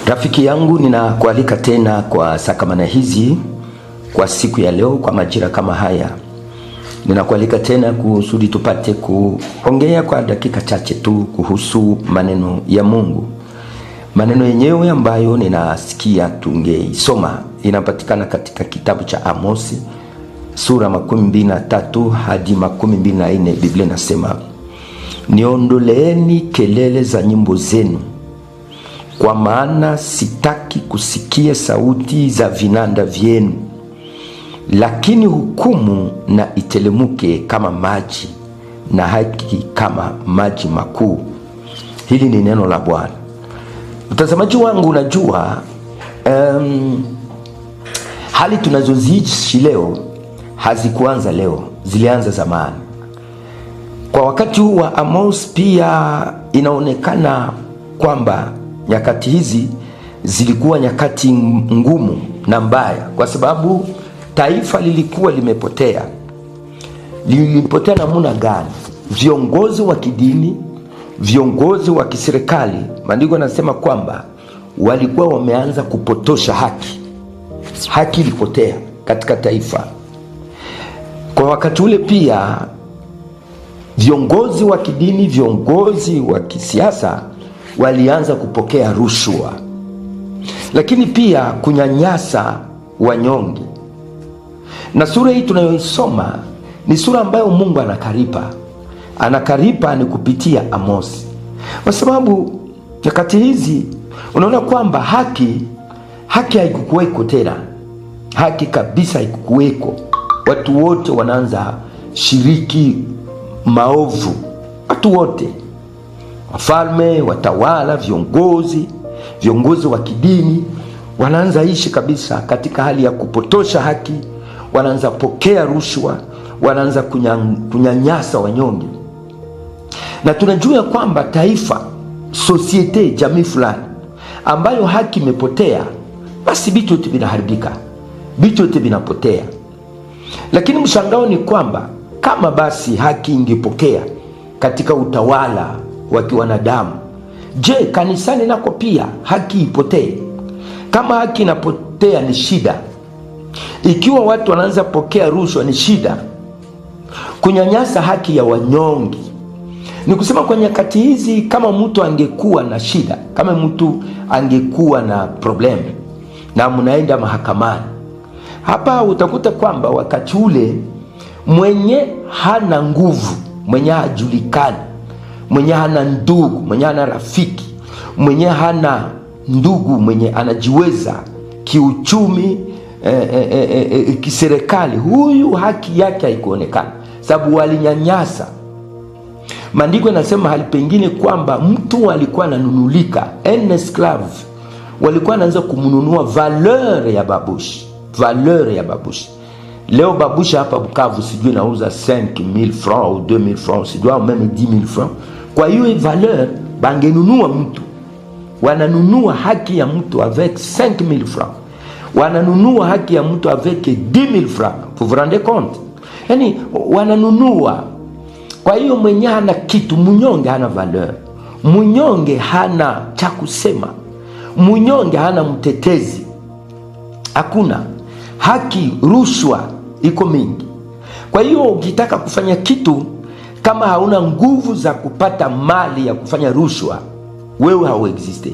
Rafiki yangu, ninakualika tena kwa sakamana hizi kwa siku ya leo, kwa majira kama haya. Ninakualika tena kusudi tupate kuongea kwa dakika chache tu kuhusu maneno ya Mungu. Maneno yenyewe ambayo ninasikia tungeisoma inapatikana katika kitabu cha Amosi sura 23 hadi 24. Biblia inasema, niondoleeni kelele za nyimbo zenu, kwa maana sitaki kusikia sauti za vinanda vyenu. Lakini hukumu na itelemuke kama maji, na haki kama maji makuu. Hili ni neno la Bwana. Mtazamaji wangu, unajua hali tunazoziishi leo hazikuanza leo, zilianza zamani. Kwa wakati huu wa Amos pia inaonekana kwamba nyakati hizi zilikuwa nyakati ngumu na mbaya, kwa sababu taifa lilikuwa limepotea. Lilipotea namna gani? Viongozi wa kidini, viongozi wa kiserikali, maandiko yanasema kwamba walikuwa wameanza kupotosha haki. Haki ilipotea katika taifa. Kwa wakati ule pia viongozi wa kidini, viongozi wa kisiasa walianza kupokea rushwa, lakini pia kunyanyasa wanyonge. Na sura hii tunayoisoma ni sura ambayo Mungu anakaripa ni kupitia Amosi, kwa sababu nyakati hizi unaona kwamba haki haikukuweko tena. Haki kabisa haikukuweko. Watu wote wanaanza shiriki maovu. Watu wote, wafalme, watawala, viongozi wa kidini wanaanza ishi kabisa katika hali ya kupotosha haki. Wanaanza pokea rushwa, wanaanza kunyanyasa wanyonge. Na tunajua kwamba taifa, societe, jamii fulani ambayo haki imepotea, basi vitu yote vinaharibika, vitu yote vinapotea. Lakini mshangao ni kwamba kama basi haki ingepokea katika utawala wa kiwanadamu, je, kanisani nako pia haki ipotee? Kama haki inapotea ni shida. Ikiwa watu wanaanza pokea rushwa ni shida. Kunyanyasa haki ya wanyonge. Ni kusema kwa nyakati hizi, kama mtu angekuwa na shida, kama mtu angekuwa na problem na mnaenda mahakamani, hapa utakuta kwamba wakati ule mwenye hana nguvu, mwenye hajulikani, mwenye hana ndugu, mwenye hana rafiki, mwenye hana ndugu, mwenye anajiweza kiuchumi, kiserikali, huyu haki yake haikuonekana, sababu walinyanyasa. Maandiko yanasema hali pengine kwamba mtu alikuwa ananunulika, un esclave, walikuwa anaanza kumnunua valeur ya babushi. Leo babushi hapa Bukavu sijui nauza 5,000 francs au 2,000 francs, sijui même 10,000 francs. Kwa hiyo valeur bangenunua mtu, wananunua haki ya mtu avec 5,000 francs, wananunua haki ya mtu avec 10,000 francs. Vous vous rendez compte? Yani wananunua. Kwa hiyo mwenye hana kitu, mnyonge hana valeur, mnyonge hana cha kusema, mnyonge hana mtetezi, hakuna haki. Rushwa iko mingi. Kwa hiyo ukitaka kufanya kitu, kama hauna nguvu za kupata mali ya kufanya rushwa, wewe hauexiste.